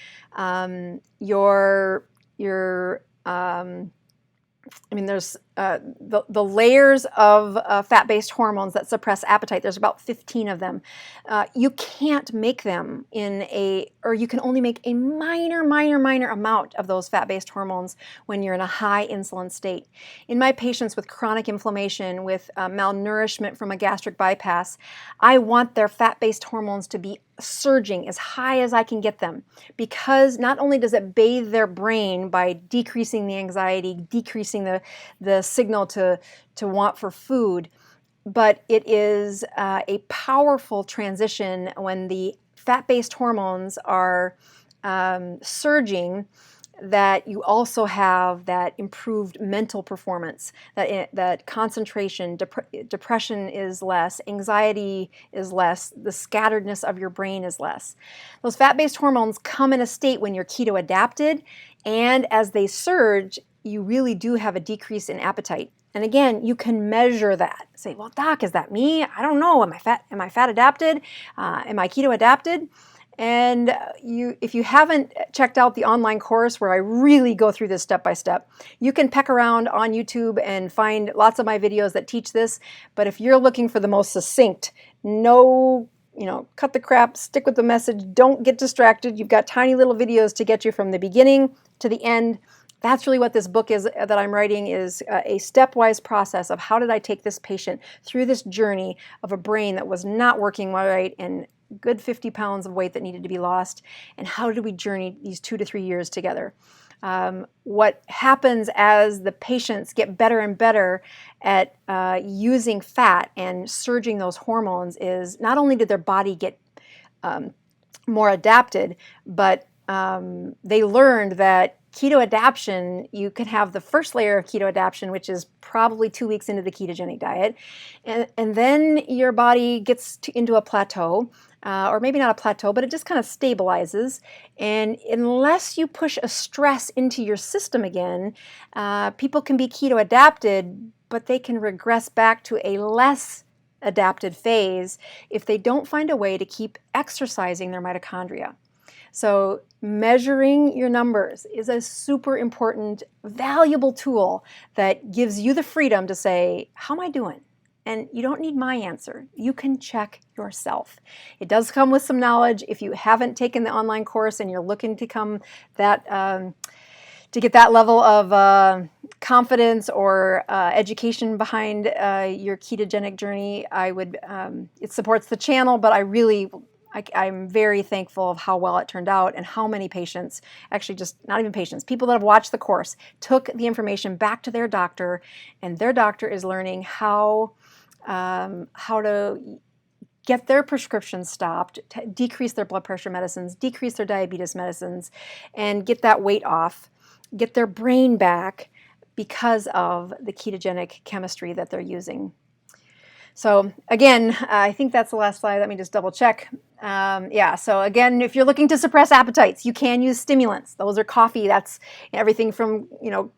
There's the layers of fat-based hormones that suppress appetite. There's about 15 of them. You can't make them or you can only make a minor amount of those fat-based hormones when you're in a high insulin state. In my patients with chronic inflammation, with malnourishment from a gastric bypass, I want their fat-based hormones to be surging as high as I can get them, because not only does it bathe their brain by decreasing the anxiety, decreasing the signal to want for food, but it is a powerful transition when the fat-based hormones are surging, that you also have that improved mental performance, that concentration, depression is less, anxiety is less, the scatteredness of your brain is less. Those fat-based hormones come in a state when you're keto adapted, and as they surge, you really do have a decrease in appetite. And again, you can measure that. Say, well, doc, is that me? I don't know. Am I fat adapted? Am I keto adapted? And if you haven't checked out the online course where I really go through this step by step, you can peck around on YouTube and find lots of my videos that teach this. But if you're looking for the most succinct, cut the crap, stick with the message, don't get distracted. You've got tiny little videos to get you from the beginning to the end. That's really what this book is that I'm writing, is a stepwise process of how did I take this patient through this journey of a brain that was not working right and good 50 pounds of weight that needed to be lost, and how did we journey these 2 to 3 years together. What happens as the patients get better and better at using fat and surging those hormones is not only did their body get more adapted, but they learned that keto adaptation, you can have the first layer of keto adaptation, which is probably 2 weeks into the ketogenic diet, and then your body gets into a plateau, or maybe not a plateau, but it just kind of stabilizes. And unless you push a stress into your system again, people can be keto adapted, but they can regress back to a less adapted phase if they don't find a way to keep exercising their mitochondria. So measuring your numbers is a super important, valuable tool that gives you the freedom to say, how am I doing? And you don't need my answer. You can check yourself. It does come with some knowledge. If you haven't taken the online course and you're looking to to get that level of confidence or education behind your ketogenic journey, it supports the channel, but I'm very thankful of how well it turned out and how many patients, actually just not even patients, people that have watched the course, took the information back to their doctor, and their doctor is learning how to get their prescriptions stopped, to decrease their blood pressure medicines, decrease their diabetes medicines, and get that weight off, get their brain back because of the ketogenic chemistry that they're using. So again, I think that's the last slide. Let me just double check. So again, if you're looking to suppress appetites, you can use stimulants. Those are coffee. That's everything from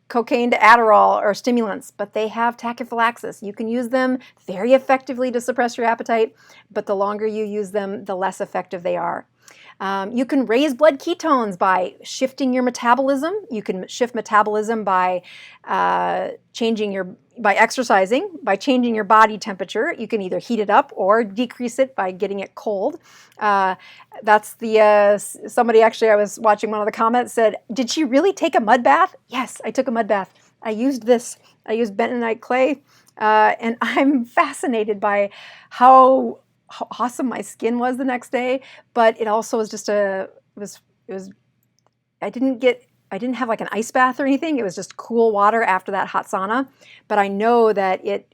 cocaine to Adderall or stimulants, but they have tachyphylaxis. You can use them very effectively to suppress your appetite, but the longer you use them, the less effective they are. You can raise blood ketones by shifting your metabolism. You can shift metabolism by exercising, by changing your body temperature. You can either heat it up or decrease it by getting it cold. Somebody actually, I was watching one of the comments said, did she really take a mud bath? Yes, I took a mud bath. I used bentonite clay, and I'm fascinated by how awesome my skin was the next day, but it also was just I didn't have like an ice bath or anything. It was just cool water after that hot sauna, but I know that it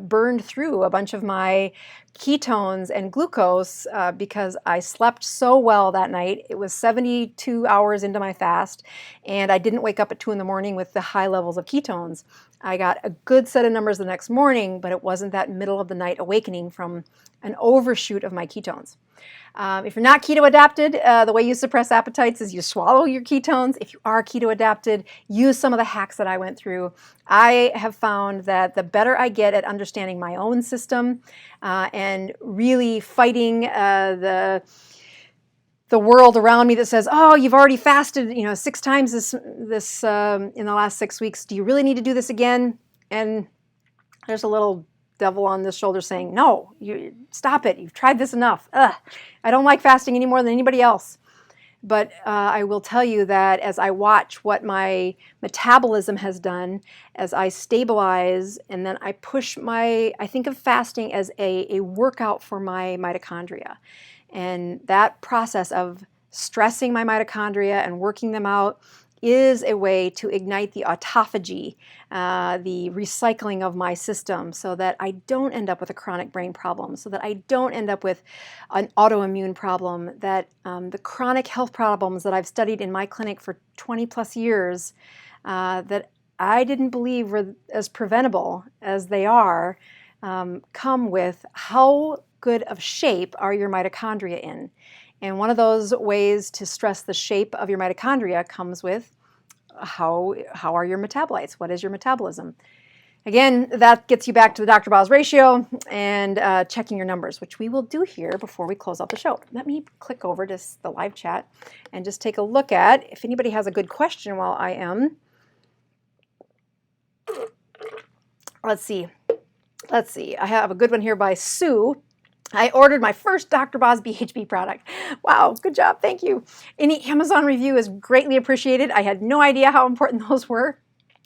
burned through a bunch of my ketones and glucose because I slept so well that night. It was 72 hours into my fast, and I didn't wake up at 2 in the morning with the high levels of ketones. I got a good set of numbers the next morning, but it wasn't that middle of the night awakening from an overshoot of my ketones. If you're not keto adapted, the way you suppress appetites is you swallow your ketones. If you are keto adapted, use some of the hacks that I went through. I have found that the better I get at understanding my own system and really fighting the world around me that says, oh, you've already fasted 6 times this in the last 6 weeks. Do you really need to do this again? And there's a little devil on the shoulder saying, no, you stop it. You've tried this enough. I don't like fasting any more than anybody else. But I will tell you that as I watch what my metabolism has done, as I stabilize, and then I push I think of fasting as a workout for my mitochondria. And that process of stressing my mitochondria and working them out is a way to ignite the autophagy, the recycling of my system, so that I don't end up with a chronic brain problem, so that I don't end up with an autoimmune problem, that the chronic health problems that I've studied in my clinic for 20 plus years that I didn't believe were as preventable as they are, come with how good of shape are your mitochondria in. And one of those ways to stress the shape of your mitochondria comes with how are your metabolites? What is your metabolism? Again, that gets you back to the Dr. Boz ratio and checking your numbers, which we will do here before we close out the show. Let me click over to the live chat and just take a look at if anybody has a good question while I am. Let's see. I have a good one here by Sue. I ordered my first Dr. Boz BHB product. Wow, good job, thank you. Any Amazon review is greatly appreciated. I had no idea how important those were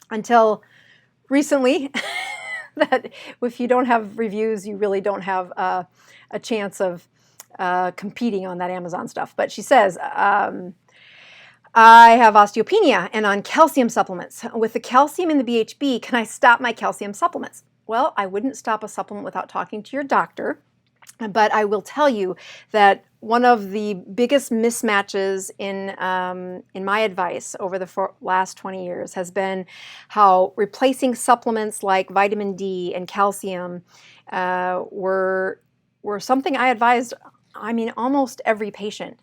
until recently, that if you don't have reviews, you really don't have a chance of competing on that Amazon stuff. But she says, I have osteopenia and on calcium supplements. With the calcium in the BHB, can I stop my calcium supplements? Well, I wouldn't stop a supplement without talking to your doctor. But I will tell you that one of the biggest mismatches in my advice over the last 20 years has been how replacing supplements like vitamin D and calcium were something I advised, almost every patient.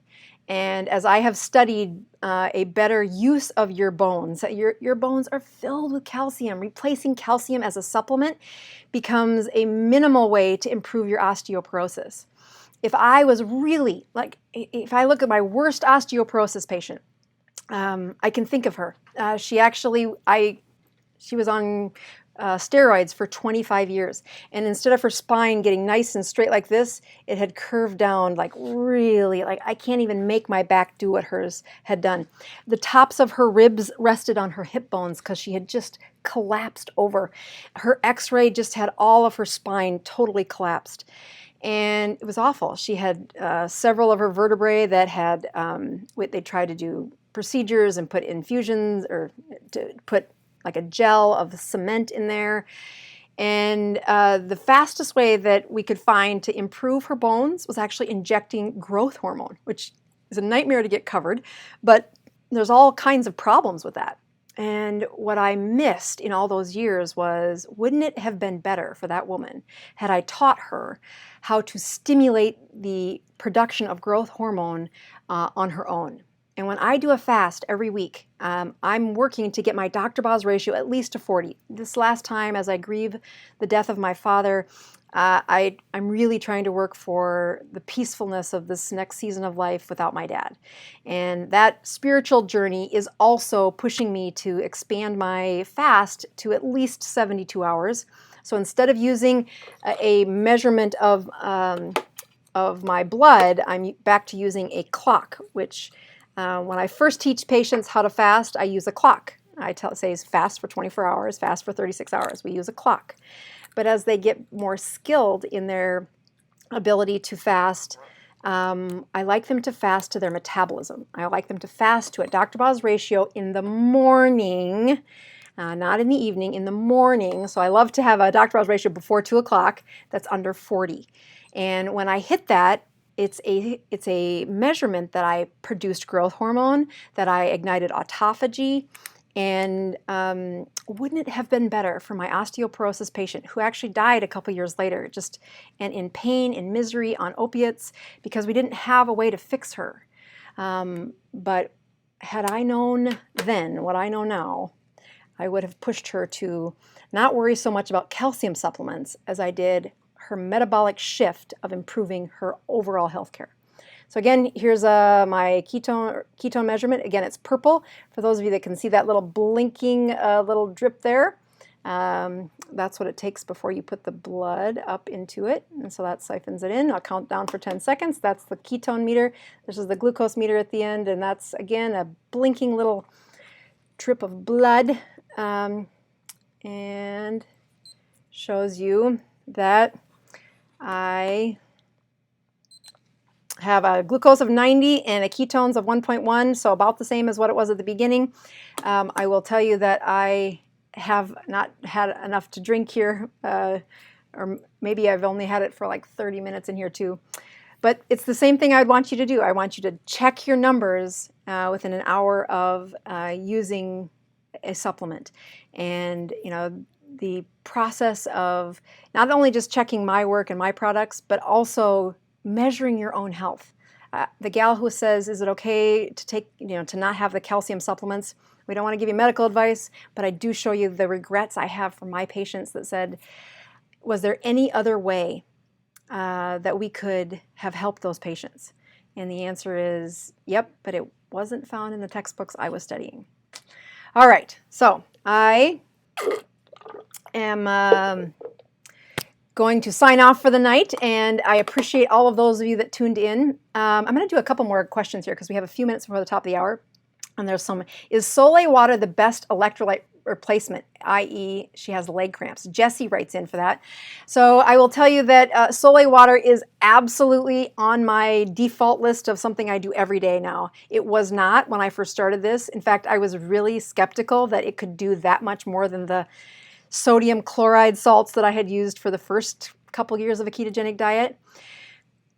And as I have studied a better use of your bones, your bones are filled with calcium. Replacing calcium as a supplement becomes a minimal way to improve your osteoporosis. If I was really, if I look at my worst osteoporosis patient, I can think of her. She was on steroids for 25 years. And instead of her spine getting nice and straight like this, it had curved down really, I can't even make my back do what hers had done. The tops of her ribs rested on her hip bones because she had just collapsed over. Her x-ray just had all of her spine totally collapsed. And it was awful. She had several of her vertebrae that had, they tried to do procedures and put infusions or to put like a gel of cement in there. And the fastest way that we could find to improve her bones was actually injecting growth hormone, which is a nightmare to get covered, but there's all kinds of problems with that. And what I missed in all those years was, wouldn't it have been better for that woman had I taught her how to stimulate the production of growth hormone on her own? And when I do a fast every week, I'm working to get my Dr. Boz ratio at least to 40. This last time, as I grieve the death of my father, I'm really trying to work for the peacefulness of this next season of life without my dad. And that spiritual journey is also pushing me to expand my fast to at least 72 hours. So instead of using a measurement of my blood, I'm back to using a clock, which when I first teach patients how to fast, I use a clock. I say fast for 24 hours, fast for 36 hours. We use a clock. But as they get more skilled in their ability to fast, I like them to fast to their metabolism. I like them to fast to a Dr. Boz ratio in the morning not in the evening, in the morning. So I love to have a Dr. Boz ratio before 2 o'clock that's under 40. And when I hit that, it's a measurement that I produced growth hormone, that I ignited autophagy, and wouldn't it have been better for my osteoporosis patient who actually died a couple years later, just and in pain, in misery, on opiates, because we didn't have a way to fix her. But had I known then what I know now, I would have pushed her to not worry so much about calcium supplements as I did her metabolic shift of improving her overall health care. So again, here's my ketone measurement. Again, it's purple. For those of you that can see that little blinking little drip there, that's what it takes before you put the blood up into it. And so that siphons it in. I'll count down for 10 seconds. That's the ketone meter. This is the glucose meter at the end, and that's, again, a blinking little drip of blood, and shows you that I have a glucose of 90 and a ketones of 1.1, so about the same as what it was at the beginning. I will tell you that I have not had enough to drink here, or maybe I've only had it for like 30 minutes in here too. But it's the same thing I'd want you to do. I want you to check your numbers within an hour of using a supplement. And, you know, the process of not only just checking my work and my products, but also measuring your own health. The gal who says, is it okay to take, to not have the calcium supplements? We don't want to give you medical advice, but I do show you the regrets I have from my patients that said, was there any other way that we could have helped those patients? And the answer is, yep, but it wasn't found in the textbooks I was studying. All right, so I am going to sign off for the night, and I appreciate all of those of you that tuned in. I'm going to do a couple more questions here because we have a few minutes before the top of the hour. And there's some, is Sole water the best electrolyte replacement, i.e. she has leg cramps? Jessie writes in for that. So I will tell you that Sole water is absolutely on my default list of something I do every day now. It was not when I first started this. In fact, I was really skeptical that it could do that much more than the sodium chloride salts that I had used for the first couple years of a ketogenic diet.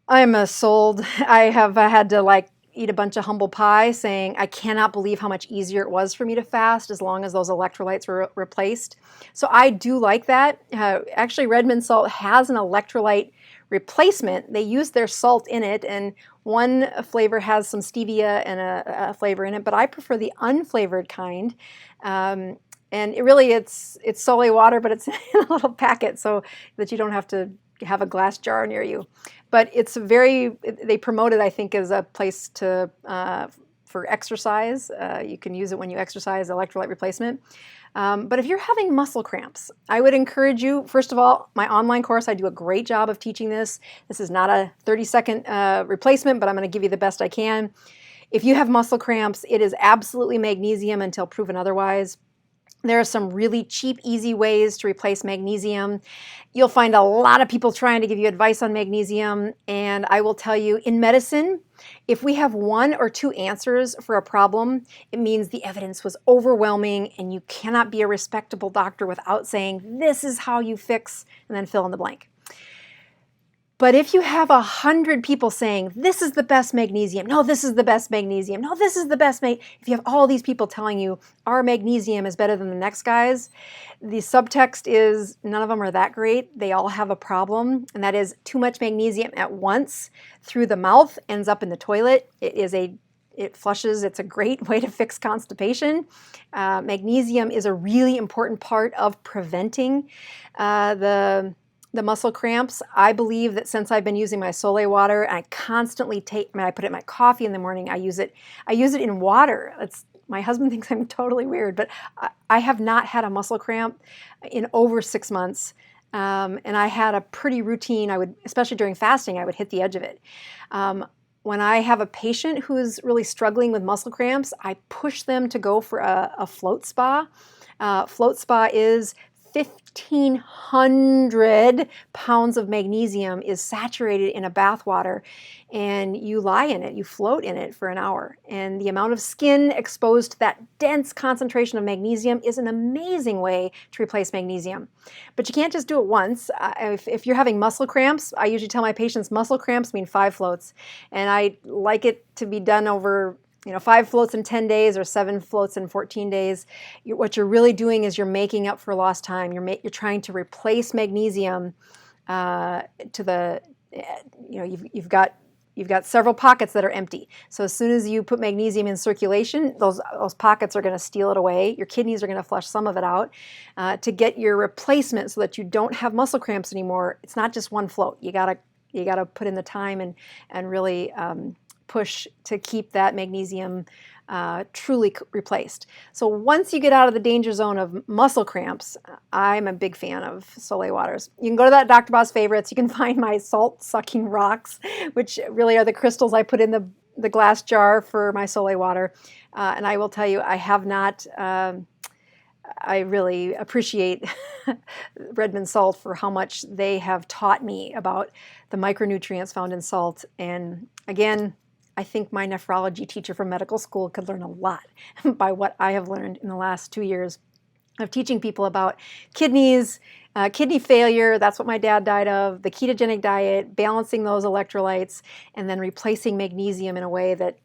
I'm sold. I have had to eat a bunch of humble pie saying I cannot believe how much easier it was for me to fast as long as those electrolytes were replaced. So I do like that. Actually, Redmond salt has an electrolyte replacement. They use their salt in it, and one flavor has some stevia and a flavor in it, but I prefer the unflavored kind. And it's Sole water, but it's in a little packet so that you don't have to have a glass jar near you. But it's they promote it, I think, as a place for exercise. You can use it when you exercise, electrolyte replacement. But if you're having muscle cramps, I would encourage you, first of all, my online course, I do a great job of teaching this. This is not a 30-second replacement, but I'm going to give you the best I can. If you have muscle cramps, it is absolutely magnesium until proven otherwise. There are some really cheap, easy ways to replace magnesium. You'll find a lot of people trying to give you advice on magnesium, and I will tell you, in medicine, if we have one or two answers for a problem, it means the evidence was overwhelming, and you cannot be a respectable doctor without saying, this is how you fix, and then fill in the blank. But if you have 100 people saying, this is the best magnesium, no, this is the best magnesium, no, this is the best if you have all these people telling you our magnesium is better than the next guy's, the subtext is none of them are that great. They all have a problem, and that is too much magnesium at once through the mouth ends up in the toilet. It flushes. It's a great way to fix constipation. Magnesium is a really important part of preventing the muscle cramps. I believe that since I've been using my Sole water, I constantly I put it in my coffee in the morning. I use it in water. My husband thinks I'm totally weird, but I have not had a muscle cramp in over 6 months. And I had a pretty routine. Especially during fasting, I would hit the edge of it. When I have a patient who's really struggling with muscle cramps, I push them to go for a float spa. Float spa is 1,500 pounds of magnesium is saturated in a bath water, and you lie in it, you float in it for an hour. And the amount of skin exposed to that dense concentration of magnesium is an amazing way to replace magnesium. But you can't just do it once. If you're having muscle cramps, I usually tell my patients muscle cramps mean 5 floats. And I like it to be done over 5 floats in 10 days or 7 floats in 14 days. What you're really doing is you're making up for lost time. You're trying to replace magnesium to the, you've got several pockets that are empty. So as soon as you put magnesium in circulation, those pockets are going to steal it away. Your kidneys are going to flush some of it out to get your replacement so that you don't have muscle cramps anymore. It's not just one float. You gotta put in the time and really push to keep that magnesium truly replaced. So once you get out of the danger zone of muscle cramps, I'm a big fan of Soleil waters. You can go to that Dr. Boz favorites. You can find my salt-sucking rocks, which really are the crystals I put in the glass jar for my Soleil water. And I will tell you, I have not... I really appreciate Redmond Salt for how much they have taught me about the micronutrients found in salt. And again, I think my nephrology teacher from medical school could learn a lot by what I have learned in the last 2 years of teaching people about kidneys, kidney failure, that's what my dad died of, the ketogenic diet, balancing those electrolytes, and then replacing magnesium in a way that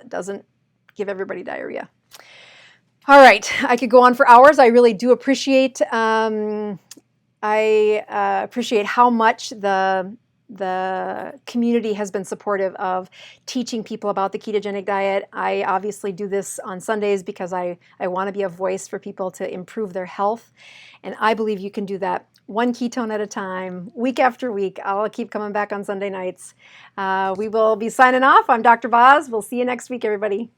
doesn't give everybody diarrhea. All right, I could go on for hours. I really do appreciate appreciate how much the community has been supportive of teaching people about the ketogenic diet. I obviously do this on Sundays because I want to be a voice for people to improve their health. And I believe you can do that one ketone at a time, week after week. I'll keep coming back on Sunday nights. We will be signing off. I'm Dr. Boz. We'll see you next week, everybody.